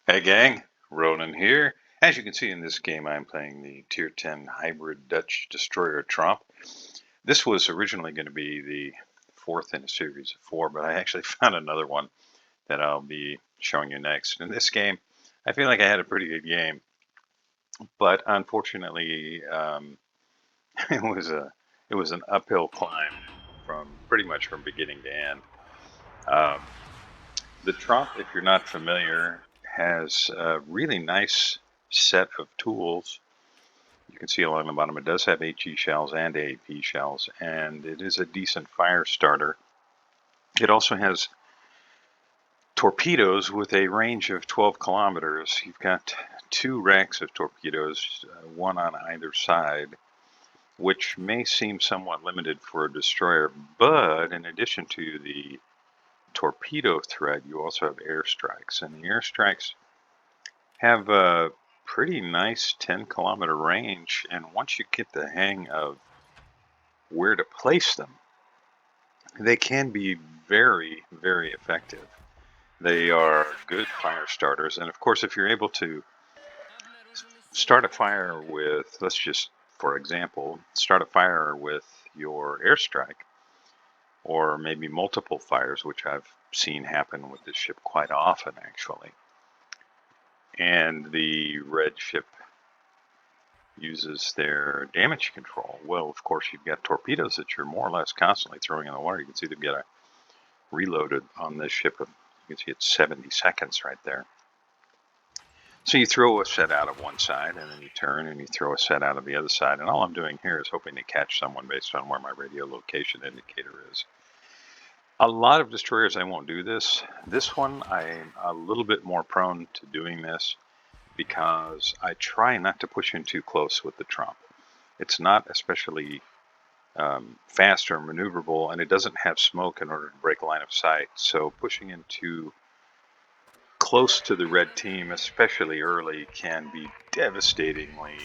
Hey gang, Ronan here. As you can see in this game, I'm playing the Tier 10 hybrid Dutch destroyer Tromp. This was originally going to be the fourth in a series of four, but I actually found another one that I'll be showing you next. In this game, I feel like I had a pretty good game, but unfortunately, it was an uphill climb from pretty much from beginning to end. Um, the Tromp, if you're not familiar, has a really nice set of tools. You can see along the bottom it does have HE shells and AAP shells, and it is a decent fire starter. It also has torpedoes with a range of 12 kilometers. You've got two racks of torpedoes, one on either side, which may seem somewhat limited for a destroyer, but in addition to the torpedo threat, you also have airstrikes, and the airstrikes have a pretty nice 10-kilometer range, and once you get the hang of where to place them, they can be very, very effective. They are good fire starters, and of course, if you're able to start a fire with, let's just, for example, start a fire with your airstrike, or maybe multiple fires, which I've seen happen with this ship quite often, actually, and the red ship uses their damage control. Well, of course, you've got torpedoes that you're more or less constantly throwing in the water. You can see they've got a reloaded on this ship. You can see it's 70 seconds right there. So you throw a set out of one side, and then you turn and you throw a set out of the other side. And all I'm doing here is hoping to catch someone based on where my radio location indicator is. A lot of destroyers, I won't do this. This one, I'm a little bit more prone to doing this because I try not to push in too close with the Tromp. It's not especially fast or maneuverable, and it doesn't have smoke in order to break line of sight. So pushing in too close to the red team, especially early, can be devastatingly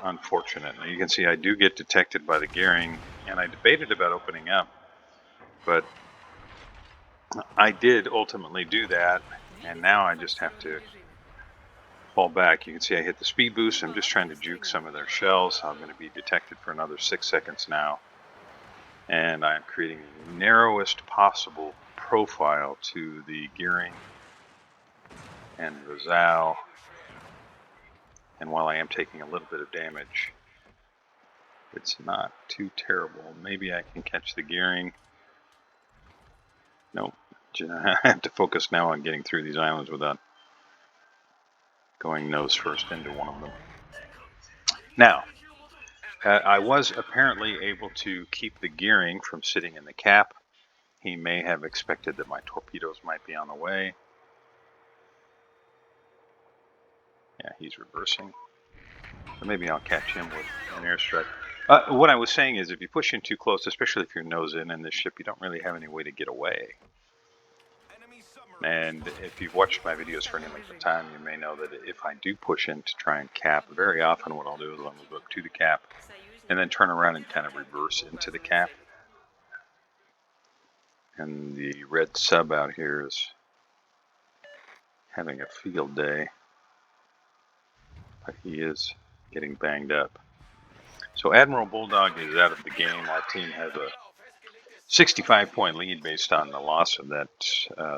unfortunate. Now you can see I do get detected by the gearing, and I debated about opening up, but I did ultimately do that, and now I just have to fall back. You can see I hit the speed boost. I'm just trying to juke some of their shells. I'm going to be detected for another 6 seconds now, and I'm creating the narrowest possible profile to the gearing and Rosal. And while I am taking a little bit of damage, it's not too terrible. Maybe I can catch the gearing. Nope. I have to focus now on getting through these islands without going nose first into one of them. Now, I was apparently able to keep the gearing from sitting in the cap. He may have expected that my torpedoes might be on the way. Yeah, he's reversing. So maybe I'll catch him with an airstrike. What I was saying is if you push in too close, especially if you're nose in this ship, you don't really have any way to get away. And if you've watched my videos for any length of time, you may know that if I do push in to try and cap, very often what I'll do is I'll move up to the cap and then turn around and kind of reverse into the cap. And the red sub out here is having a field day, but he is getting banged up. So Admiral Bulldog is out of the game. Our team has a 65-point lead based on the loss of that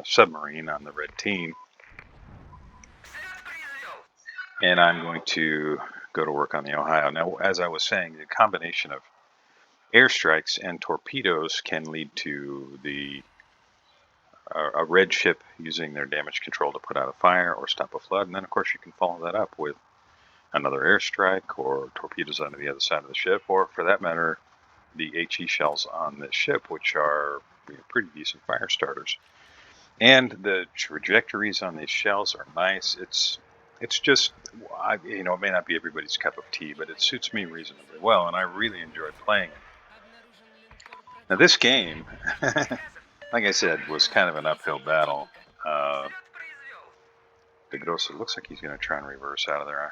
submarine on the red team. And I'm going to go to work on the Ohio. Now, as I was saying, the combination of airstrikes and torpedoes can lead to a red ship using their damage control to put out a fire or stop a flood. And then, of course, you can follow that up with another airstrike or torpedoes on the other side of the ship, or for that matter, the HE shells on the ship, which are pretty decent fire starters. And the trajectories on these shells are nice. It's just, it may not be everybody's cup of tea, but it suits me reasonably well, and I really enjoy playing it. Now, this game, like I said, was kind of an uphill battle. De Grosso looks like he's going to try and reverse out of there.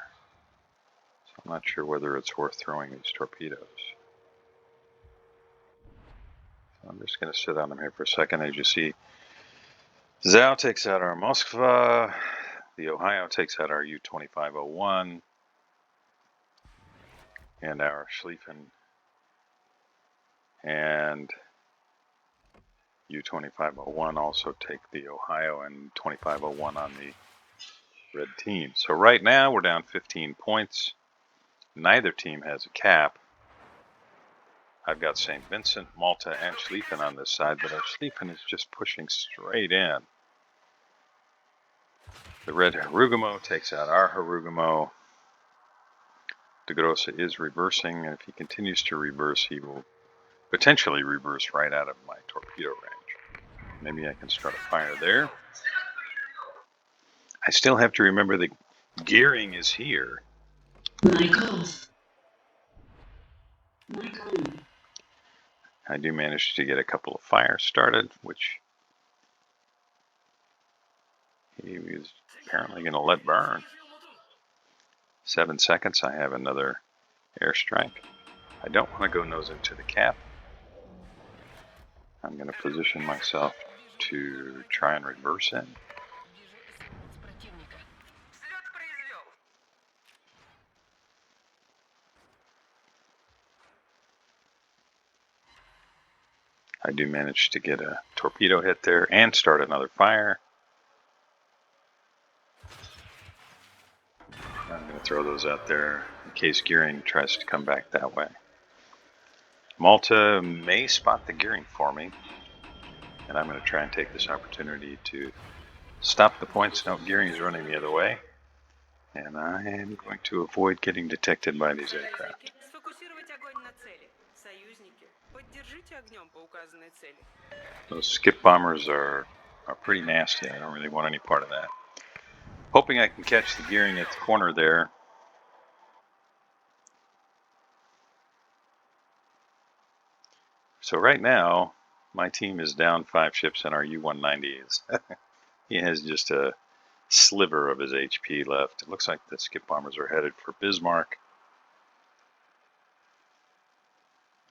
So I'm not sure whether it's worth throwing these torpedoes. So I'm just going to sit on them here for a second. As you see, Zhao takes out our Moskva. The Ohio takes out our U-2501. And our Schlieffen and U-2501 also take the Ohio and 2501 on the red team. So right now we're down 15 points. Neither team has a cap. I've got St. Vincent, Malta, and Schlieffen on this side, but our Schlieffen is just pushing straight in. The red Harugumo takes out our Harugumo. De Grosse is reversing, and if he continues to reverse, he will potentially reverse right out of my torpedo range. Maybe I can start a fire there. I still have to remember the gearing is here. I do manage to get a couple of fires started, which he was apparently going to let burn. 7 seconds, I have another airstrike. I don't want to go nose into the cap. I'm going to position myself to try and reverse in. I do manage to get a torpedo hit there and start another fire. I'm going to throw those out there in case gearing tries to come back that way. Malta may spot the gearing for me, and I'm going to try and take this opportunity to stop the points. No, gearing is running the other way, and I am going to avoid getting detected by these aircraft. Those skip bombers are pretty nasty. I don't really want any part of that. Hoping I can catch the gearing at the corner there. So right now, my team is down 5 ships, and our U-190 is he has just a sliver of his HP left. It looks like the skip bombers are headed for Bismarck.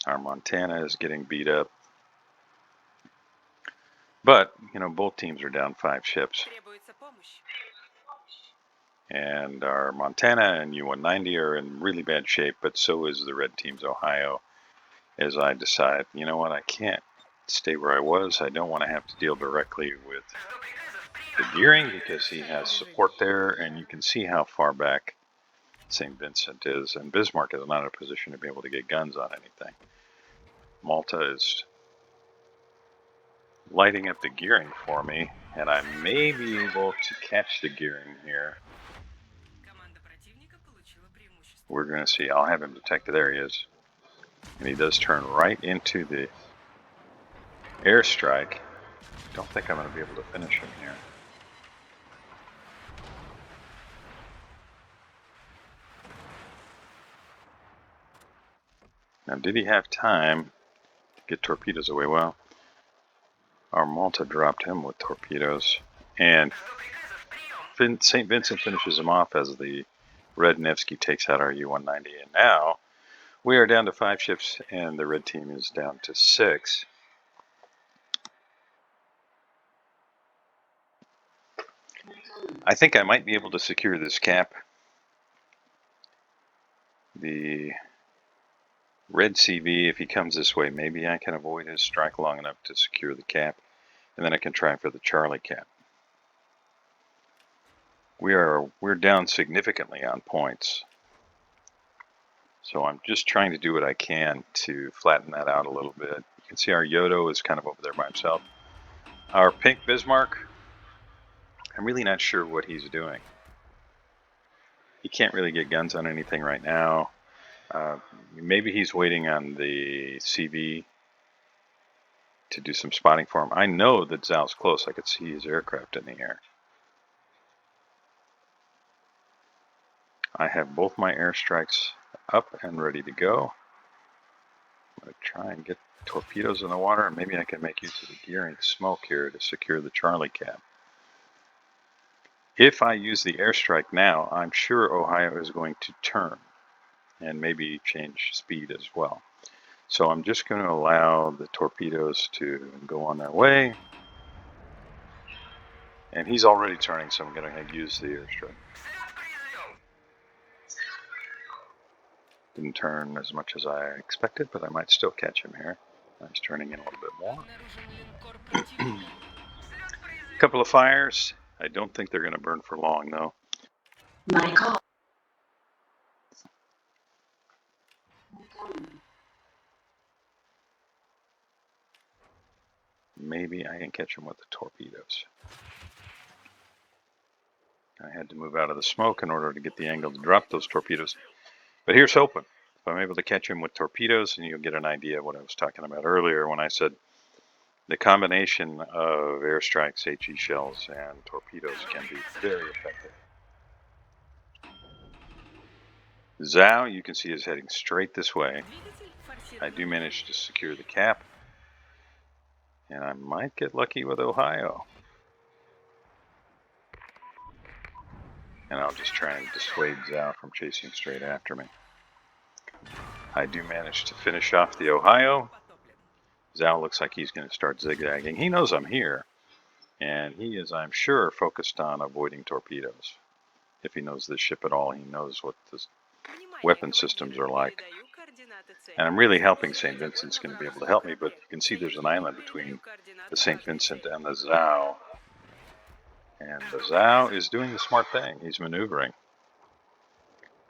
Our Montana is getting beat up. But, you know, both teams are down 5 ships. And our Montana and U-190 are in really bad shape, but so is the red team's Ohio. As I decide, you know what, I can't stay where I was. I don't want to have to deal directly with the gearing because he has support there, and you can see how far back St. Vincent is, and Bismarck is not in a position to be able to get guns on anything. Malta is lighting up the gearing for me, and I may be able to catch the gearing here. We're going to see. I'll have him detected. There he is. And he does turn right into the airstrike. Don't think I'm going to be able to finish him here. Now, did he have time to get torpedoes away? Well, our Malta dropped him with torpedoes, and St. Vincent finishes him off as the red Nevsky takes out our U-190. And now we are down to 5 ships, and the red team is down to 6. I think I might be able to secure this cap. The red CV, if he comes this way, maybe I can avoid his strike long enough to secure the cap, and then I can try for the Charlie cap. We're down significantly on points, so I'm just trying to do what I can to flatten that out a little bit. You can see our Yodo is kind of over there by himself. Our pink Bismarck, I'm really not sure what he's doing. He can't really get guns on anything right now. Maybe he's waiting on the CV to do some spotting for him. I know that Zhao's close. I could see his aircraft in the air. I have both my airstrikes up and ready to go. I'm going to try and get torpedoes in the water, and maybe I can make use of the gearing smoke here to secure the Charlie cap. If I use the airstrike now, I'm sure Ohio is going to turn and maybe change speed as well. So I'm just going to allow the torpedoes to go on their way. And he's already turning, so I'm going to use the airstrike. Didn't turn as much as I expected, but I might still catch him here. He's turning in a little bit more. A couple of fires. I don't think they're going to burn for long, though. My call. Maybe I can catch him with the torpedoes. I had to move out of the smoke in order to get the angle to drop those torpedoes. But here's hoping. If I'm able to catch him with torpedoes, and you'll get an idea of what I was talking about earlier when I said the combination of airstrikes, HE shells, and torpedoes can be very effective. Zhao, you can see, is heading straight this way. I do manage to secure the cap. And I might get lucky with Ohio. And I'll just try and dissuade Zhao from chasing straight after me. I do manage to finish off the Ohio. Zhao looks like he's going to start zigzagging. He knows I'm here. And he is, I'm sure, focused on avoiding torpedoes. If he knows this ship at all, he knows what the weapon systems are like. And I'm really hoping St. Vincent's going to be able to help me, but you can see there's an island between the St. Vincent and the Zhao. And the Zhao is doing the smart thing. He's maneuvering.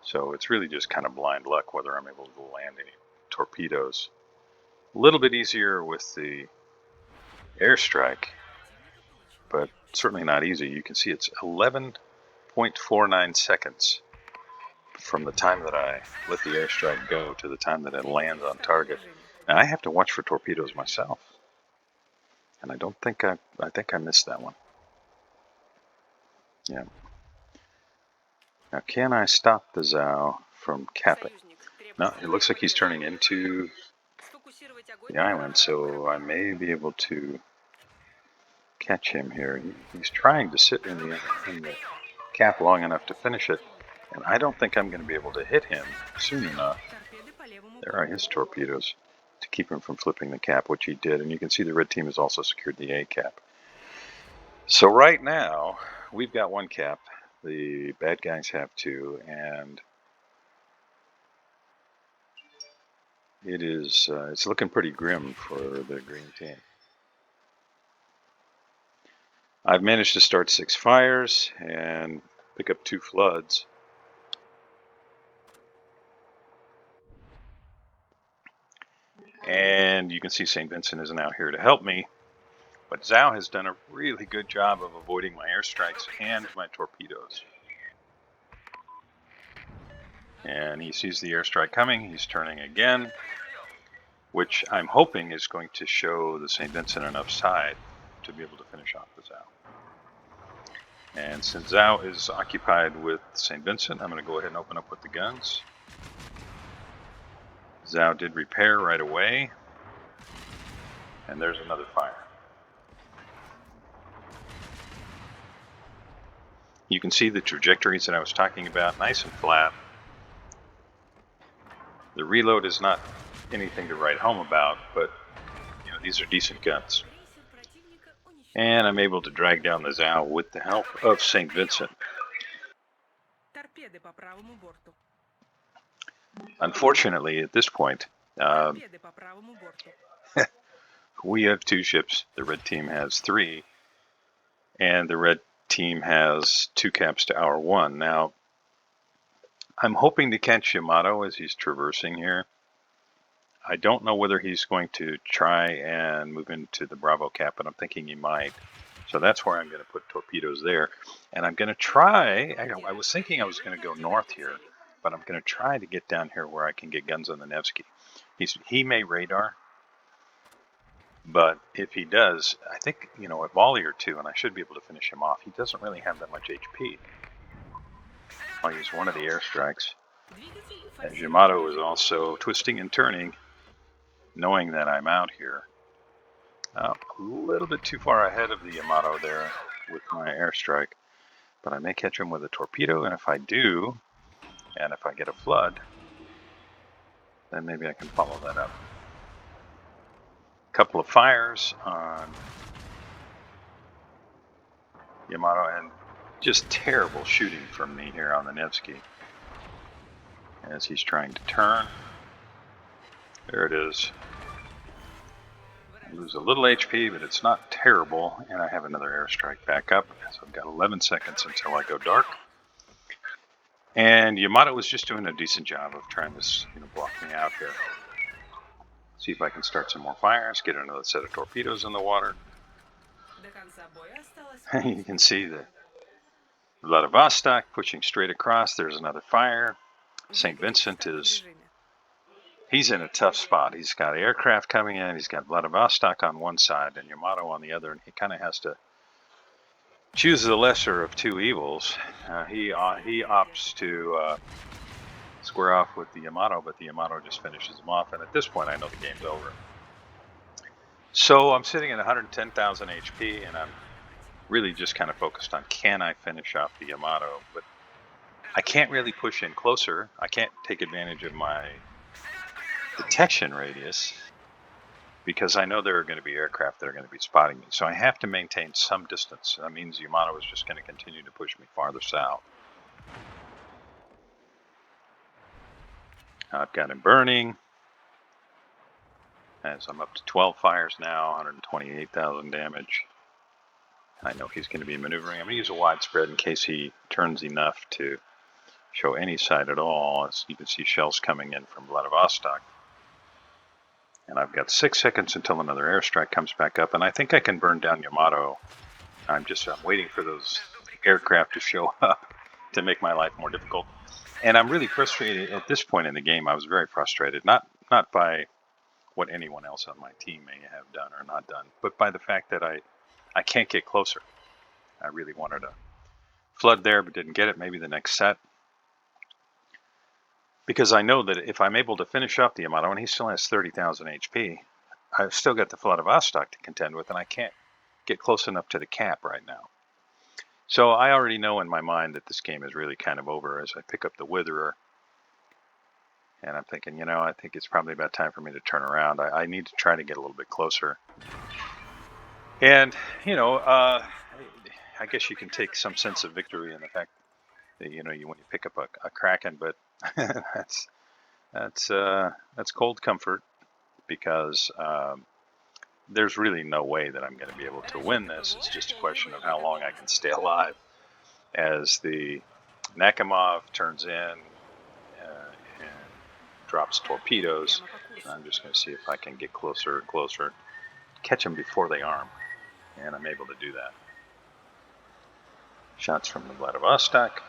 So it's really just kind of blind luck whether I'm able to land any torpedoes. A little bit easier with the airstrike, but certainly not easy. You can see it's 11.49 seconds from the time that I let the airstrike go to the time that it lands on target. Now I have to watch for torpedoes myself. And I think I missed that one. Yeah. Now can I stop the Zhao from capping? No, it looks like he's turning into the island, so I may be able to catch him here. He's trying to sit in the cap long enough to finish it, and I don't think I'm going to be able to hit him soon enough. There are his torpedoes to keep him from flipping the cap, which he did, and you can see the red team has also secured the A cap. So right now, we've got one cap. The bad guys have two, and it's looking pretty grim for the green team. I've managed to start 6 fires and pick up 2 floods. And you can see St. Vincent is now here to help me. But Zhao has done a really good job of avoiding my airstrikes and my torpedoes. And he sees the airstrike coming. He's turning again, which I'm hoping is going to show the St. Vincent enough side to be able to finish off the Zhao. And since Zhao is occupied with St. Vincent, I'm going to go ahead and open up with the guns. Zhao did repair right away. And there's another fire. You can see the trajectories that I was talking about, nice and flat. The reload is not anything to write home about, but these are decent guns. And I'm able to drag down the Zhao with the help of St. Vincent. Unfortunately, at this point, we have 2 ships. The red team has 3, and the red team has 2 caps to our 1. Now, I'm hoping to catch Yamato as he's traversing here. I don't know whether he's going to try and move into the Bravo cap, but I'm thinking he might. So that's where I'm going to put torpedoes there. And I'm going to try, I was thinking I was going to go north here, but I'm going to try to get down here where I can get guns on the Nevsky. He may radar, but if he does, I think, a volley or 2, and I should be able to finish him off. He doesn't really have that much HP. I'll use one of the airstrikes. As Yamato is also twisting and turning, knowing that I'm out here. A little bit too far ahead of the Yamato there with my airstrike, but I may catch him with a torpedo, and if I do, and if I get a flood, then maybe I can follow that up. A couple of fires on Yamato, and just terrible shooting from me here on the Nevsky as he's trying to turn. There it is. I lose a little HP, but it's not terrible, and I have another airstrike back up. So I've got 11 seconds until I go dark. And Yamato was just doing a decent job of trying to, block me out here. See if I can start some more fires, get another set of torpedoes in the water. You can see the Vladivostok pushing straight across. There's another fire. St. Vincent he's in a tough spot. He's got aircraft coming in. He's got Vladivostok on one side and Yamato on the other, and he kind of has to choose the lesser of two evils. He opts to square off with the Yamato, but the Yamato just finishes him off, and at this point I know the game's over. So I'm sitting at 110,000 HP, and I'm really just kind of focused on, can I finish off the Yamato? But I can't really push in closer. I can't take advantage of my detection radius because I know there are going to be aircraft that are going to be spotting me. So I have to maintain some distance. That means Yamato is just going to continue to push me farther south. I've got him burning. As I'm up to 12 fires now, 128,000 damage. I know he's going to be maneuvering. I'm going to use a widespread in case he turns enough to show any side at all. As you can see, shells coming in from Vladivostok. And I've got 6 seconds until another airstrike comes back up, and I think I can burn down Yamato. I'm waiting for those aircraft to show up to make my life more difficult. And I'm really frustrated at this point in the game. I was very frustrated, not by what anyone else on my team may have done or not done, but by the fact that I can't get closer. I really wanted to flood there, but didn't get it. Maybe the next set. Because I know that if I'm able to finish up the Yamato, and he still has 30,000 HP, I've still got the Vladivostok to contend with, and I can't get close enough to the cap right now. So I already know in my mind that this game is really kind of over as I pick up the Witherer. And I'm thinking, I think it's probably about time for me to turn around. I need to try to get a little bit closer. And, I guess you can take some sense of victory in the fact that, when you pick up a Kraken, but that's cold comfort because there's really no way that I'm going to be able to win this. It's just a question of how long I can stay alive as the Nakhimov turns in and drops torpedoes. And I'm just going to see if I can get closer and closer, catch them before they arm, and I'm able to do that. Shots from the Vladivostok.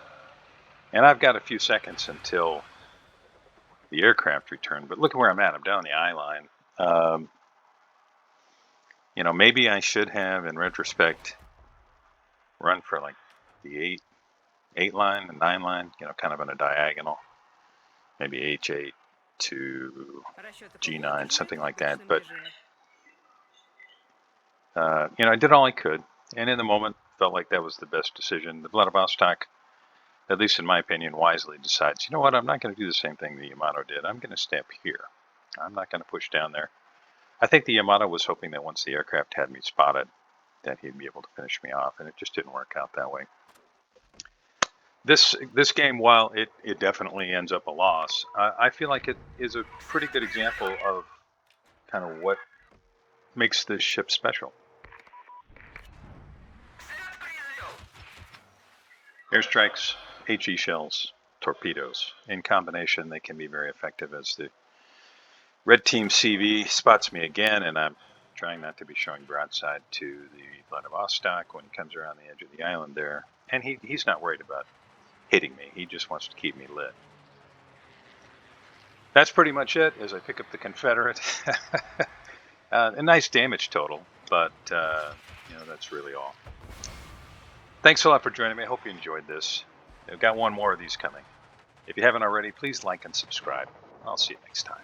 And I've got a few seconds until the aircraft return, but look at where I'm at. I'm down the eye line. Maybe I should have, in retrospect, run for like the 8 line, the 9 line, kind of in a diagonal. Maybe H8 to G9, something like that. But, I did all I could. And in the moment, felt like that was the best decision. The Vladivostok, at least in my opinion, wisely decides, you know what, I'm not going to do the same thing the Yamato did. I'm going to stay up here. I'm not going to push down there. I think the Yamato was hoping that once the aircraft had me spotted, that he'd be able to finish me off, and it just didn't work out that way. This game, while it definitely ends up a loss, I feel like it is a pretty good example of kind of what makes this ship special. Airstrikes, HE shells, torpedoes. In combination, they can be very effective as the red team CV spots me again, and I'm trying not to be showing broadside to the Vladivostok when he comes around the edge of the island there. And he's not worried about hitting me. He just wants to keep me lit. That's pretty much it as I pick up the Confederate. A nice damage total, but that's really all. Thanks a lot for joining me. I hope you enjoyed this. I've got one more of these coming. If you haven't already, please like and subscribe. I'll see you next time.